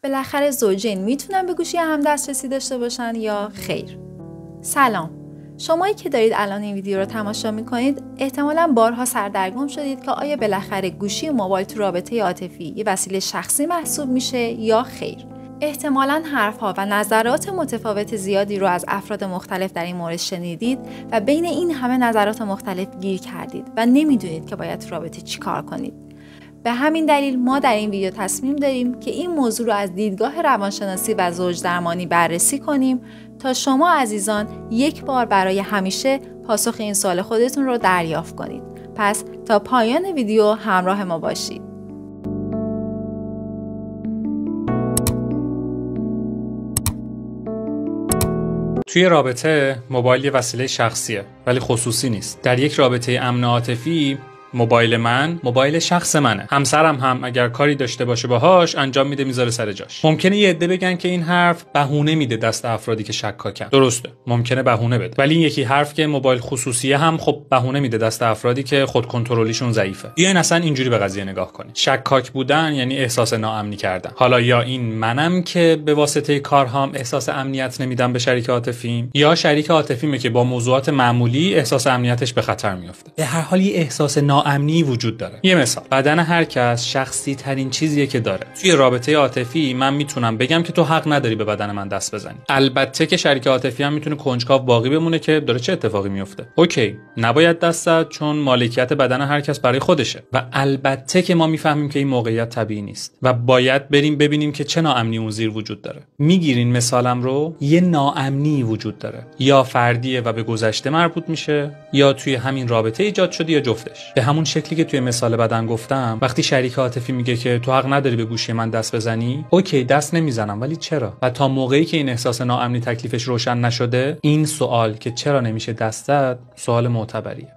بالاخره زوجین میتونن به گوشی هم دسترسی داشته باشن یا خیر؟ سلام. شمایی که دارید الان این ویدیو رو تماشا میکنید احتمالاً بارها سردرگم شدید که آیا بالاخره گوشی و موبایل تو رابطه عاطفی یه وسیله شخصی محسوب میشه یا خیر؟ احتمالاً حرفها و نظرات متفاوت زیادی رو از افراد مختلف در این مورد شنیدید و بین این همه نظرات مختلف گیر کردید و نمیدونید که باید تو رابطه چی کار کنید. به همین دلیل ما در این ویدیو تصمیم داریم که این موضوع رو از دیدگاه روانشناسی و زوج درمانی بررسی کنیم تا شما عزیزان یک بار برای همیشه پاسخ این سوال خودتون رو دریافت کنید. پس تا پایان ویدیو همراه ما باشید. توی رابطه موبایل یه وسیله شخصیه ولی خصوصی نیست. در یک رابطه امن عاطفی موبایل من موبایل شخص منه. همسرم هم اگر کاری داشته باشه باهاش انجام میده میذاره سر جاش. ممکنه یه عده بگن که این حرف بهونه میده دست افرادی که شکاکن. درسته، ممکنه بهونه بده. ولی این یکی حرف که موبایل خصوصیه هم خب بهونه میده دست افرادی که خود کنترلیشون ضعیفه. بیاین اصلا اینجوری به قضیه نگاه کنید. شکاک بودن یعنی احساس ناامنی کردن. حالا یا این منم که به واسطه کارهام احساس امنیت نمیدم به شریک عاطفیم، یا شریک عاطفیمه که با موضوعات معمولی احساس امنیتش به خطر میفته. به هر حال یه احساس امنی وجود داره. یه مثال، بدن هر کس شخصی ترین چیزیه که داره. توی رابطه عاطفی من میتونم بگم که تو حق نداری به بدن من دست بزنی. البته که شریک عاطفی هم میتونه کنجکاو باقی بمونه که داره چه اتفاقی میفته. اوکی، نباید دست زد چون مالکیت بدن هر کس برای خودشه. و البته که ما میفهمیم که این موقعیت طبیعی نیست و باید بریم ببینیم که چه ناامنی اون زیر وجود داره. میگیرین مثالم رو؟ یه ناامنی وجود داره. یا فردیه و به گذشته مربوط میشه، یا توی همین رابطه ایجاد شده یا جفتش. به همون شکلی که توی مثال بدن گفتم، وقتی شریک عاطفی میگه که تو حق نداری به گوشی من دست بزنی، اوکی دست نمیزنم، ولی چرا؟ و تا موقعی که این احساس ناامنی تکلیفش روشن نشده، این سوال که چرا نمیشه دست زد سوال معتبریه.